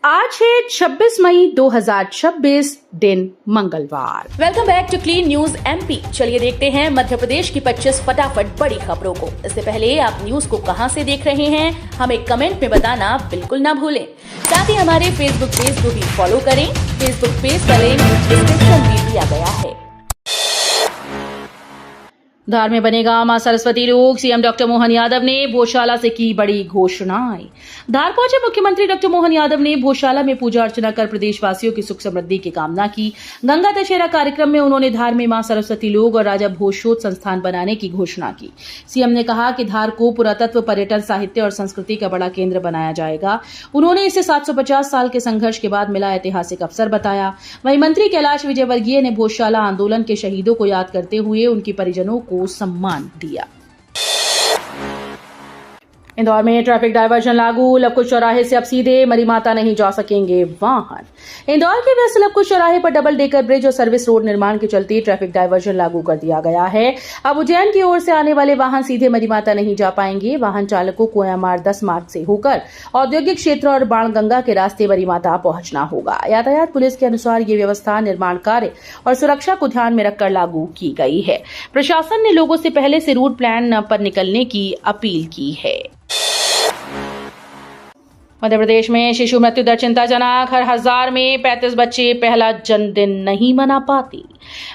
आज है 26 मई 2026 दिन मंगलवार। Welcome back to clean news MP. चलिए देखते हैं मध्य प्रदेश की 25 फटाफट बड़ी खबरों को। इससे पहले आप न्यूज को कहां से देख रहे हैं हमें कमेंट में बताना बिल्कुल ना भूलें। साथ ही हमारे फेसबुक पेज को भी फॉलो करें। फेसबुक पेज का लिंक डिस्क्रिप्शन में दिया गया है। धार में बनेगा मां सरस्वती रोग, सीएम डॉक्टर मोहन यादव ने भोजशाला से की बड़ी घोषणाएं। धार पहुंचे मुख्यमंत्री डॉक्टर मोहन यादव ने भोजशाला में पूजा अर्चना कर प्रदेशवासियों की सुख समृद्धि की कामना की। गंगा दशहरा कार्यक्रम में उन्होंने धार में मां सरस्वती लोग और राजा भोजशोध संस्थान बनाने की घोषणा की। सीएम ने कहा कि धार को पुरातत्व, पर्यटन, साहित्य और संस्कृति का बड़ा केंद्र बनाया जाएगा। उन्होंने इसे 750 साल के संघर्ष के बाद मिला ऐतिहासिक अवसर बताया। वहीं मंत्री कैलाश विजयवर्गीय ने भोजशाला आंदोलन के शहीदों को याद करते हुए उनके परिजनों को सम्मान दिया। इंदौर में ट्रैफिक डायवर्जन लागू, लवकुश चौराहे से अब सीधे मरीमाता नहीं जा सकेंगे वाहन। इंदौर के वेस्ट लवकुश चौराहे पर डबल डेकर ब्रिज और सर्विस रोड निर्माण के चलते ट्रैफिक डायवर्जन लागू कर दिया गया है। अब उज्जैन की ओर से आने वाले वाहन सीधे मरीमाता नहीं जा पाएंगे। वाहन चालकों को एमआर 10 मार्ग से होकर औद्योगिक क्षेत्र और बाणगंगा के रास्ते मरीमाता पहुंचना होगा। यातायात पुलिस के अनुसार ये व्यवस्था निर्माण कार्य और सुरक्षा को ध्यान में रखकर लागू की गई है। प्रशासन ने लोगों से पहले से रूट प्लान पर निकलने की अपील की है। मध्य प्रदेश में शिशु मृत्यु दर चिंताजनक, हर 1000 में 35 बच्चे पहला जन्मदिन नहीं मना पाते।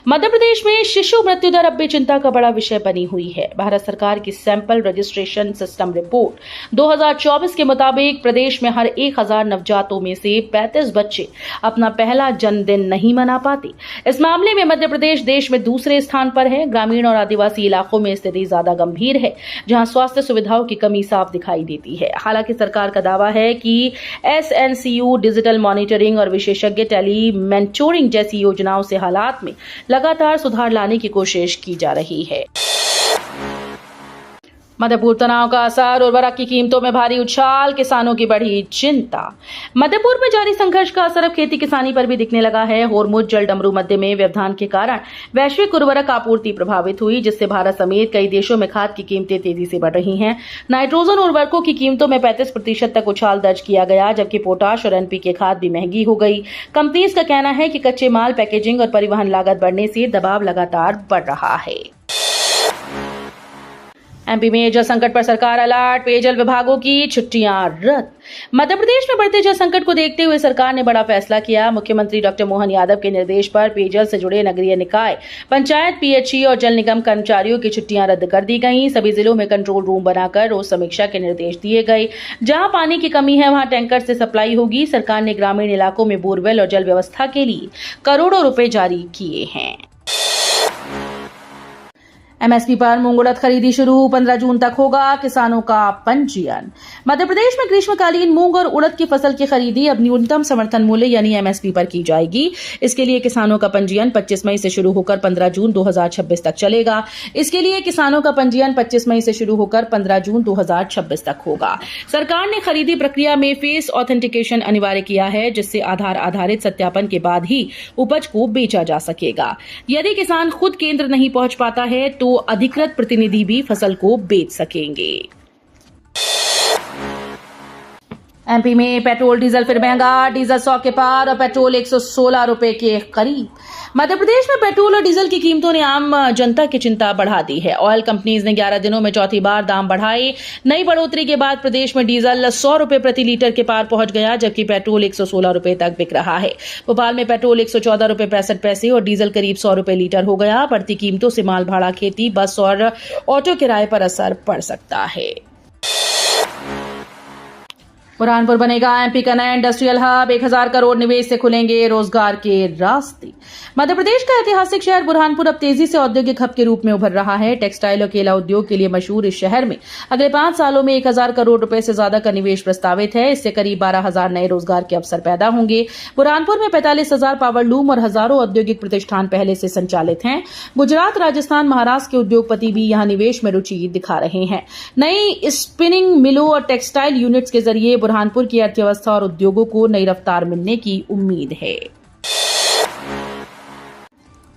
मध्य प्रदेश में शिशु मृत्यु दर अब भी चिंता का बड़ा विषय बनी हुई है। भारत सरकार की सैंपल रजिस्ट्रेशन सिस्टम रिपोर्ट 2024 के मुताबिक प्रदेश में हर 1000 नवजातों में से 35 बच्चे अपना पहला जन्मदिन नहीं मना पाते। इस मामले में मध्य प्रदेश देश में दूसरे स्थान पर है। ग्रामीण और आदिवासी इलाकों में स्थिति ज्यादा गंभीर है, जहां स्वास्थ्य सुविधाओं की कमी साफ दिखाई देती है। हालांकि सरकार का दावा है कि एसएनसीयू, डिजिटल मॉनिटरिंग और विशेषज्ञ टेली मेंटोरिंग जैसी योजनाओं से हालात में लगातार सुधार लाने की कोशिश की जा रही है। मध्यपुर तनाव का असर, उर्वरक की कीमतों में भारी उछाल, किसानों की बढ़ी चिंता। मध्यपुर में जारी संघर्ष का असर अब खेती किसानी पर भी दिखने लगा है। होर्मुज जल डमरू मध्य में व्यवधान के कारण वैश्विक उर्वरक आपूर्ति प्रभावित हुई, जिससे भारत समेत कई देशों में खाद की कीमतें तेजी से बढ़ रही हैं। नाइट्रोजन उर्वरकों की कीमतों में 35% तक उछाल दर्ज किया गया, जबकि पोटाश और एनपीके खाद भी महंगी हो गई। कंपनीज का कहना है कि कच्चे माल, पैकेजिंग और परिवहन लागत बढ़ने से दबाव लगातार बढ़ रहा है। एमपी में जल संकट पर सरकार अलर्ट, पेयजल विभागों की छुट्टियां रद्द। मध्य प्रदेश में बढ़ते जल संकट को देखते हुए सरकार ने बड़ा फैसला किया। मुख्यमंत्री डॉक्टर मोहन यादव के निर्देश पर पेयजल से जुड़े नगरीय निकाय, पंचायत, पीएचई और जल निगम कर्मचारियों की छुट्टियां रद्द कर दी गईं। सभी जिलों में कंट्रोल रूम बनाकर रोज समीक्षा के निर्देश दिए गए। जहां पानी की कमी है वहां टैंकर से सप्लाई होगी। सरकार ने ग्रामीण इलाकों में बोरवेल और जल व्यवस्था के लिए करोड़ों रुपए जारी किए हैं। एमएसपी पर मूंग उड़द खरीदी शुरू, 15 जून तक होगा किसानों का पंजीयन। मध्य प्रदेश में ग्रीष्मकालीन मूंग और उड़द की फसल की खरीदी अब न्यूनतम समर्थन मूल्य यानी एमएसपी पर की जाएगी। इसके लिए किसानों का पंजीयन 25 मई से शुरू होकर 15 जून 2026 तक चलेगा। इसके लिए किसानों का पंजीयन 25 मई से शुरू होकर 15 जून 2026 तक होगा। सरकार ने खरीदी प्रक्रिया में फेस ऑथेंटिकेशन अनिवार्य किया है, जिससे आधार आधारित सत्यापन के बाद ही उपज को बेचा जा सकेगा। यदि किसान खुद केंद्र नहीं पहुंच पाता है तो अधिकृत प्रतिनिधि भी फसल को बेच सकेंगे। एमपी में पेट्रोल डीजल फिर महंगा, डीजल 100 के पार और पेट्रोल 116 रुपए के करीब। मध्य प्रदेश में पेट्रोल और डीजल की कीमतों ने आम जनता की चिंता बढ़ा दी है। ऑयल कंपनीज ने 11 दिनों में चौथी बार दाम बढ़ाए। नई बढ़ोतरी के बाद प्रदेश में डीजल 100 रुपए प्रति लीटर के पार पहुंच गया, जबकि पेट्रोल 116 रुपए तक बिक रहा है। भोपाल में पेट्रोल 114 रुपए 65 पैसे और डीजल करीब 100 रुपए लीटर हो गया। बढ़ती कीमतों से माल भाड़ा, खेती, बस और ऑटो किराए पर असर पड़ सकता है। बुरहानपुर बनेगा एमपी का नया इंडस्ट्रियल हब, 1000 करोड़ निवेश से खुलेंगे रोजगार के रास्ते। मध्य प्रदेश का ऐतिहासिक शहर बुरहानपुर अब तेजी से औद्योगिक हब के रूप में उभर रहा है। टेक्सटाइल और केला उद्योग के लिए मशहूर इस शहर में अगले 5 सालों में 1000 करोड़ रुपए से ज्यादा का निवेश प्रस्तावित है। इससे करीब 12,000 नए रोजगार के अवसर पैदा होंगे। बुरहानपुर में 45,000 पावर लूम और हजारों औद्योगिक प्रतिष्ठान पहले से संचालित हैं। गुजरात, राजस्थान, महाराष्ट्र के उद्योगपति भी यहां निवेश में रुचि दिखा रहे हैं। नई स्पिनिंग मिलों और टेक्सटाइल यूनिट्स के जरिए बुरहानपुर की अर्थव्यवस्था और उद्योगों को नई रफ्तार मिलने की उम्मीद है।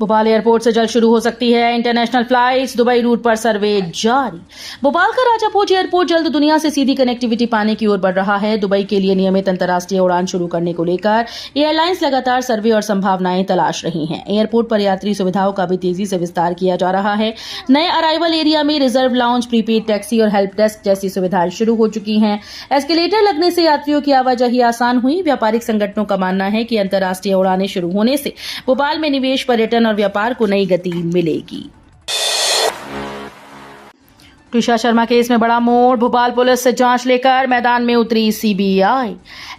भोपाल एयरपोर्ट से जल्द शुरू हो सकती है इंटरनेशनल फ्लाइट्स, दुबई रूट पर सर्वे जारी। भोपाल का राजा भोज एयरपोर्ट जल्द दुनिया से सीधी कनेक्टिविटी पाने की ओर बढ़ रहा है। दुबई के लिए नियमित अंतर्राष्ट्रीय उड़ान शुरू करने को लेकर एयरलाइंस लगातार सर्वे और संभावनाएं तलाश रही हैं। एयरपोर्ट पर यात्री सुविधाओं का भी तेजी से विस्तार किया जा रहा है। नए अराइवल एरिया में रिजर्व लाउंज, प्रीपेड टैक्सी और हेल्प डेस्क जैसी सुविधाएं शुरू हो चुकी हैं। एस्केलेटर लगने से यात्रियों की आवाजाही आसान हुई। व्यापारिक संगठनों का मानना है कि अंतर्राष्ट्रीय उड़ानें शुरू होने से भोपाल में निवेश, पर्यटन और व्यापार को नई गति मिलेगी। त्रिशा शर्मा केस में बड़ा मोड़, भोपाल पुलिस से जांच लेकर मैदान में उतरी सीबीआई।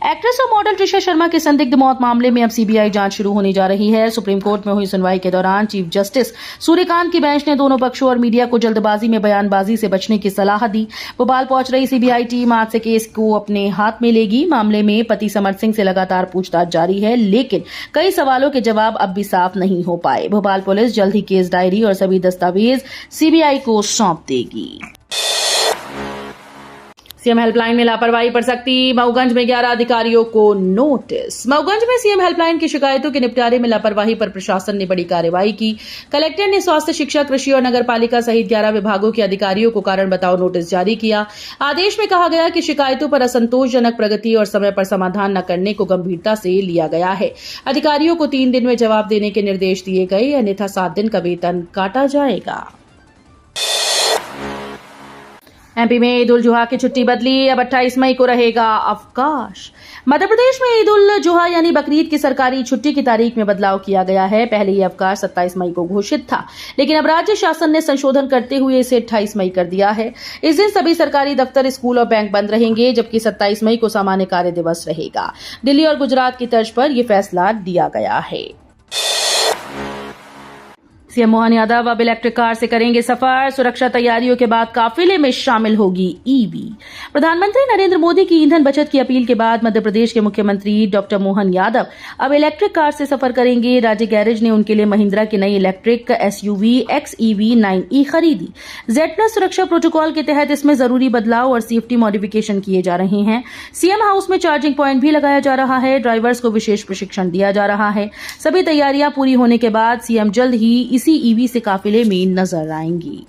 एक्ट्रेस और मॉडल त्रिशा शर्मा के संदिग्ध मौत मामले में अब सीबीआई जांच शुरू होने जा रही है। सुप्रीम कोर्ट में हुई सुनवाई के दौरान चीफ जस्टिस सूर्यकांत की बेंच ने दोनों पक्षों और मीडिया को जल्दबाजी में बयानबाजी से बचने की सलाह दी। भोपाल पहुंच रही सीबीआई टीम आज से केस को अपने हाथ में लेगी। मामले में पति समर सिंह से लगातार पूछताछ जारी है, लेकिन कई सवालों के जवाब अब भी साफ नहीं हो पाए। भोपाल पुलिस जल्द ही केस डायरी और सभी दस्तावेज सीबीआई को सौंप देगी। सीएम हेल्पलाइन में लापरवाही पर सख्ती, मऊगंज में 11 अधिकारियों को नोटिस। मऊगंज में सीएम हेल्पलाइन की शिकायतों के निपटारे में लापरवाही पर प्रशासन ने बड़ी कार्रवाई की। कलेक्टर ने स्वास्थ्य, शिक्षा, कृषि और नगरपालिका सहित 11 विभागों के अधिकारियों को कारण बताओ नोटिस जारी किया। आदेश में कहा गया कि शिकायतों पर असंतोषजनक प्रगति और समय पर समाधान न करने को गंभीरता से लिया गया है। अधिकारियों को 3 दिन में जवाब देने के निर्देश दिए गए, अन्यथा 7 दिन का वेतन काटा जाएगा। एमपी में ईद उल जुहा की छुट्टी बदली, अब 28 मई को रहेगा अवकाश। मध्य प्रदेश में ईद उल जुहा यानी बकरीद की सरकारी छुट्टी की तारीख में बदलाव किया गया है। पहले ये अवकाश 27 मई को घोषित था, लेकिन अब राज्य शासन ने संशोधन करते हुए इसे 28 मई कर दिया है। इस दिन सभी सरकारी दफ्तर, स्कूल और बैंक बंद रहेंगे, जबकि 27 मई को सामान्य कार्य दिवस रहेगा। दिल्ली और गुजरात की तर्ज पर यह फैसला दिया गया है। सीएम मोहन यादव अब इलेक्ट्रिक कार से करेंगे सफर। सुरक्षा तैयारियों के बाद काफिले में शामिल होगी ईवी। प्रधानमंत्री नरेंद्र मोदी की ईंधन बचत की अपील के बाद मध्य प्रदेश के मुख्यमंत्री डॉक्टर मोहन यादव अब इलेक्ट्रिक कार से सफर करेंगे। राज्य गैरेज ने उनके लिए महिंद्रा की नई इलेक्ट्रिक SUV XEV 9e खरीदी। Z+ सुरक्षा प्रोटोकॉल के तहत इसमें जरूरी बदलाव और सेफ्टी मॉडिफिकेशन किए जा रहे हैं। सीएम हाउस में चार्जिंग पॉइंट भी लगाया जा रहा है। ड्राइवर्स को विशेष प्रशिक्षण दिया जा रहा है। सभी तैयारियां पूरी होने के बाद सीएम जल्द ही इसी ईवी से काफिले में नजर आएंगी।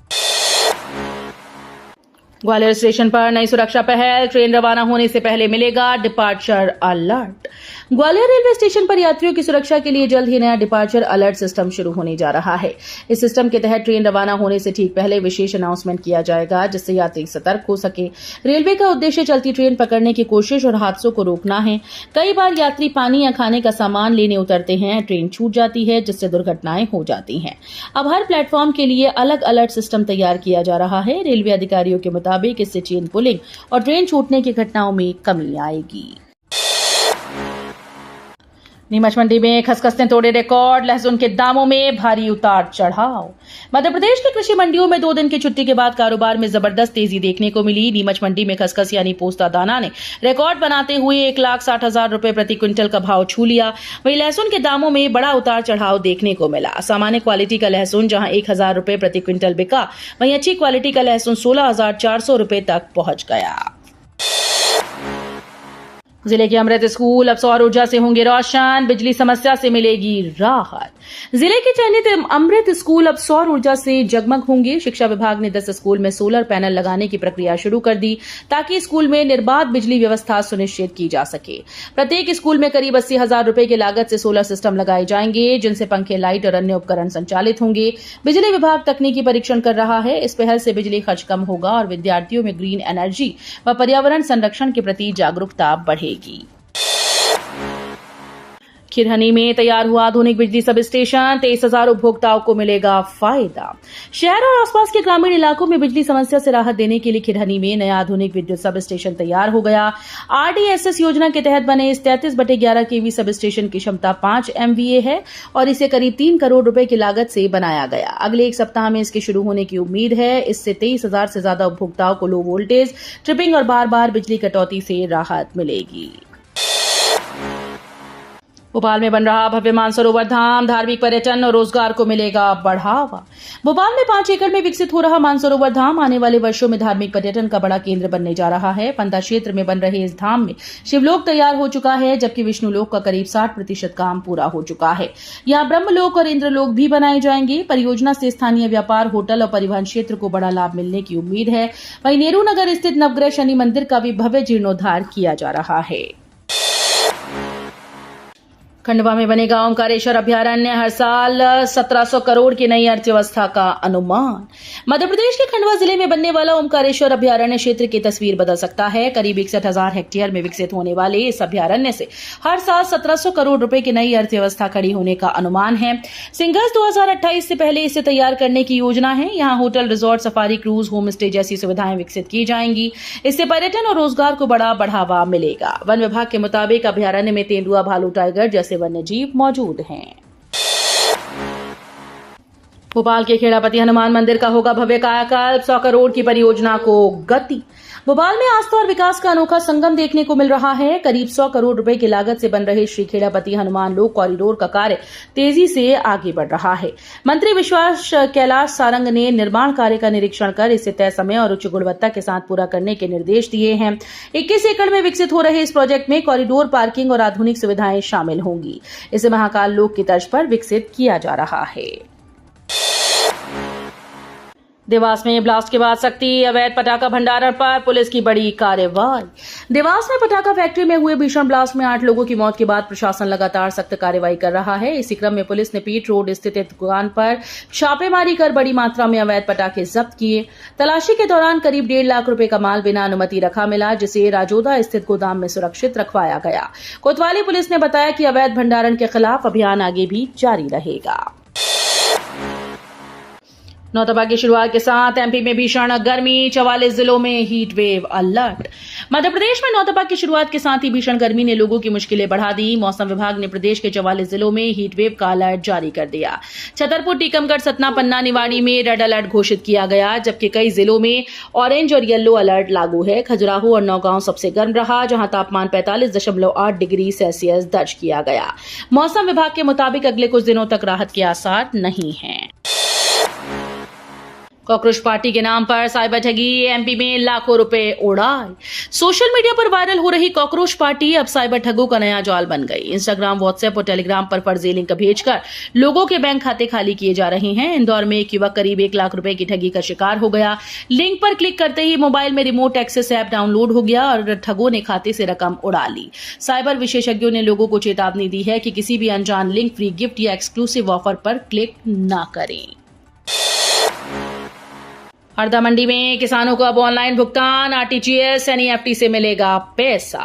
ग्वालियर स्टेशन पर नई सुरक्षा पहल, ट्रेन रवाना होने से पहले मिलेगा departure alert. Gwalior railway station पर यात्रियों की सुरक्षा के लिए जल्द ही नया डिपार्चर अलर्ट सिस्टम शुरू होने जा रहा है। इस सिस्टम के तहत ट्रेन रवाना होने से ठीक पहले विशेष अनाउंसमेंट किया जाएगा, जिससे यात्री सतर्क हो सके। रेलवे का उद्देश्य चलती ट्रेन पकड़ने की कोशिश और हादसों को रोकना है। कई बार यात्री पानी या खाने का सामान लेने उतरते हैं, ट्रेन छूट जाती है, जिससे दुर्घटनाएं हो जाती हैं। अब हर प्लेटफॉर्म के लिए अलग अलर्ट सिस्टम तैयार किया जा रहा है। रेलवे अधिकारियों के मुताबिक इससे चेन पुलिंग और ट्रेन छूटने की घटनाओं में कमी आएगी। नीमच मंडी में खसखस ने तोड़े रिकॉर्ड, लहसुन के दामों में भारी उतार चढ़ाव। मध्य प्रदेश की कृषि मंडियों में 2 दिन की छुट्टी के बाद कारोबार में जबरदस्त तेजी देखने को मिली। नीमच मंडी में खसखस यानी पोस्ता दाना ने रिकॉर्ड बनाते हुए 1,60,000 रुपए प्रति क्विंटल का भाव छू लिया। वहीं लहसुन के दामों में बड़ा उतार चढ़ाव देखने को मिला। सामान्य क्वालिटी का लहसुन जहां 1,000 रुपए प्रति क्विंटल बिका, वहीं अच्छी क्वालिटी का लहसुन 16,400 रुपए तक पहुंच गया। जिले के अमृत स्कूल अब सौर ऊर्जा से होंगे रोशन, बिजली समस्या से मिलेगी राहत। जिले के चयनित अमृत स्कूल अब सौर ऊर्जा से जगमग होंगे। शिक्षा विभाग ने 10 स्कूल में सोलर पैनल लगाने की प्रक्रिया शुरू कर दी, ताकि स्कूल में निर्बाध बिजली व्यवस्था सुनिश्चित की जा सके। प्रत्येक स्कूल में करीब 80,000 रुपए की लागत से सोलर सिस्टम लगाए जाएंगे, जिनसे पंखे, लाइट और अन्य उपकरण संचालित होंगे। बिजली विभाग तकनीकी परीक्षण कर रहा है। इस पहल से बिजली खर्च कम होगा और विद्यार्थियों में ग्रीन एनर्जी व पर्यावरण संरक्षण के प्रति जागरूकता बढ़ेगी। खिरहनी में तैयार हुआ आधुनिक बिजली सब स्टेशन, 23,000 उपभोक्ताओं को मिलेगा फायदा। शहर और आसपास के ग्रामीण इलाकों में बिजली समस्या से राहत देने के लिए खिरहनी में नया आधुनिक विद्युत सब स्टेशन तैयार हो गया। RDSS योजना के तहत बने इस 33/11 kV सब स्टेशन की क्षमता 5 MVA है और इसे करीब 3 करोड़ रुपए की लागत से बनाया गया। अगले 1 सप्ताह में इसके शुरू होने की उम्मीद है। इससे 23,000 से ज्यादा उपभोक्ताओं को लो वोल्टेज, ट्रिपिंग और बार बार बिजली कटौती से राहत मिलेगी। भोपाल में बन रहा भव्य मानसरोवर धाम, धार्मिक पर्यटन और रोजगार को मिलेगा बढ़ावा। भोपाल में 5 एकड़ में विकसित हो रहा मानसरोवर धाम आने वाले वर्षों में धार्मिक पर्यटन का बड़ा केंद्र बनने जा रहा है। पंता क्षेत्र में बन रहे इस धाम में शिवलोक तैयार हो चुका है, जबकि विष्णुलोक का करीब 60% काम पूरा हो चुका है। यहाँ ब्रह्मलोक और इंद्रलोक भी बनाए जाएंगे। परियोजना से स्थानीय व्यापार, होटल और परिवहन क्षेत्र को बड़ा लाभ मिलने की उम्मीद है। वहीं नेहरू नगर स्थित नवग्रह शनि मंदिर का भी भव्य जीर्णोद्धार किया जा रहा है। खंडवा में बनेगा ओमकारेश्वर अभयारण्य, हर साल 1700 करोड़ की नई अर्थव्यवस्था का अनुमान। मध्य प्रदेश के खंडवा जिले में बनने वाला ओमकारेश्वर अभयारण्य क्षेत्र की तस्वीर बदल सकता है। करीब 61,000 हेक्टेयर में विकसित होने वाले इस अभयारण्य से हर साल 1700 करोड़ रुपए की नई अर्थव्यवस्था खड़ी होने का अनुमान है। सिंगल्स 2028 से पहले इसे तैयार करने की योजना है। यहाँ hotel, resort, safari, cruise, home stay जैसी सुविधाएं विकसित की जाएंगी। इससे पर्यटन और रोजगार को बड़ा बढ़ावा मिलेगा। वन विभाग के मुताबिक अभयारण्य में तेंदुआ, भालू, टाइगर जैसे वन्य जीव मौजूद हैं। भोपाल के खेड़ापति हनुमान मंदिर का होगा भव्य कायाकल्प, 100 करोड़ की परियोजना को गति। भोपाल में आस्था और विकास का अनोखा संगम देखने को मिल रहा है। करीब 100 करोड़ रुपए की लागत से बन रहे श्री खेड़ापति हनुमान लोक कॉरिडोर का कार्य तेजी से आगे बढ़ रहा है। मंत्री विश्वास कैलाश सारंग ने निर्माण कार्य का निरीक्षण कर इसे तय समय और उच्च गुणवत्ता के साथ पूरा करने के निर्देश दिए हैं। 21 एकड़ में विकसित हो रहे इस प्रोजेक्ट में कॉरिडोर, पार्किंग और आधुनिक सुविधाएं शामिल होंगी। इसे महाकाल लोक की तर्ज पर विकसित किया जा रहा है। देवास में ब्लास्ट के बाद सख्ती, अवैध पटाखा भंडारण पर पुलिस की बड़ी कार्रवाई। देवास में पटाखा फैक्ट्री में हुए भीषण ब्लास्ट में 8 लोगों की मौत के बाद प्रशासन लगातार सख्त कार्रवाई कर रहा है। इसी क्रम में पुलिस ने पीट रोड स्थित एक दुकान पर छापेमारी कर बड़ी मात्रा में अवैध पटाखे जब्त किए। तलाशी के दौरान करीब 1.5 लाख रुपए का माल बिना अनुमति रखा मिला, जिसे राजोदा स्थित गोदाम में सुरक्षित रखवाया गया। कोतवाली पुलिस ने बताया कि अवैध भंडारण के खिलाफ अभियान आगे भी जारी रहेगा। नौतपा की शुरुआत के साथ एमपी में भीषण गर्मी, 44 जिलों में heat wave alert. Madhya Pradesh में नौतपा की शुरुआत के साथ ही भीषण गर्मी ने लोगों की मुश्किलें बढ़ा दी। मौसम विभाग ने प्रदेश के 44 जिलों में हीट वेव का अलर्ट जारी कर दिया। छतरपुर, टीकमगढ़, सतना, पन्ना, निवाड़ी में रेड अलर्ट घोषित किया गया, जबकि कई जिलों में ऑरेंज और येलो अलर्ट लागू है। खजुराहो और नौगांव सबसे गर्म रहा, जहां तापमान 45.8 डिग्री सेल्सियस दर्ज किया गया। मौसम विभाग के मुताबिक अगले कुछ दिनों तक राहत के आसार नहीं है। कॉकरोच पार्टी के नाम पर साइबर ठगी, एमपी में लाखों रुपए उड़ाए। सोशल मीडिया पर वायरल हो रही कॉकरोच पार्टी अब साइबर ठगों का नया जाल बन गई। इंस्टाग्राम, व्हाट्सएप और टेलीग्राम पर फर्जी लिंक भेजकर लोगों के बैंक खाते खाली किए जा रहे हैं। इंदौर में एक युवक करीब 1 लाख रुपए की ठगी का शिकार हो गया। लिंक पर क्लिक करते ही मोबाइल में रिमोट एक्सेस ऐप डाउनलोड हो गया और ठगों ने खाते से रकम उड़ा ली। साइबर विशेषज्ञों ने लोगों को चेतावनी दी है कि किसी भी अनजान लिंक, फ्री गिफ्ट या एक्सक्लूसिव ऑफर पर क्लिक न करें। हरदा मंडी में किसानों को अब ऑनलाइन भुगतान, आरटीजीएस, एनईएफटी से मिलेगा पैसा।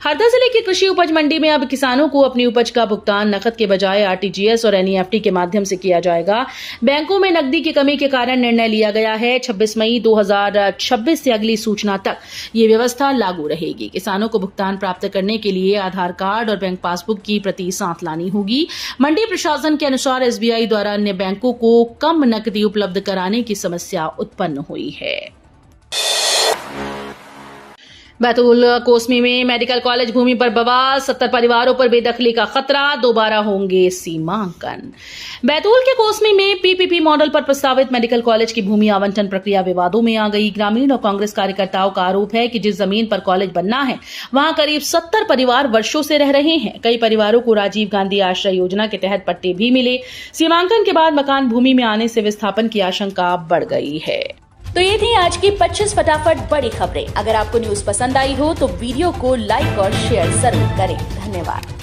हरदा जिले की कृषि उपज मंडी में अब किसानों को अपनी उपज का भुगतान नकद के बजाय आरटीजीएस और एनईएफटी के माध्यम से किया जाएगा। बैंकों में नकदी की कमी के कारण निर्णय लिया गया है। 26 मई 2026 से अगली सूचना तक ये व्यवस्था लागू रहेगी। किसानों को भुगतान प्राप्त करने के लिए आधार कार्ड और बैंक पासबुक की प्रति साथ लानी होगी। मंडी प्रशासन के अनुसार एसबीआई द्वारा अन्य बैंकों को कम नकदी उपलब्ध कराने की समस्या उत्पन्न हुई है। बैतूल कोसमी में मेडिकल कॉलेज भूमि पर बवाल, 70 परिवारों पर बेदखली का खतरा, दोबारा होंगे सीमांकन। बैतूल के कोसमी में पीपीपी मॉडल पर प्रस्तावित मेडिकल कॉलेज की भूमि आवंटन प्रक्रिया विवादों में आ गई। ग्रामीण और कांग्रेस कार्यकर्ताओं का आरोप है कि जिस जमीन पर कॉलेज बनना है वहां करीब 70 परिवार वर्षों से रह रहे हैं। कई परिवारों को राजीव गांधी आश्रय योजना के तहत पट्टे भी मिले। सीमांकन के बाद मकान भूमि में आने से विस्थापन की आशंका बढ़ गई है। तो ये थी आज की 25 फटाफट बड़ी खबरें। अगर आपको न्यूज पसंद आई हो तो वीडियो को लाइक और शेयर जरूर करें। धन्यवाद।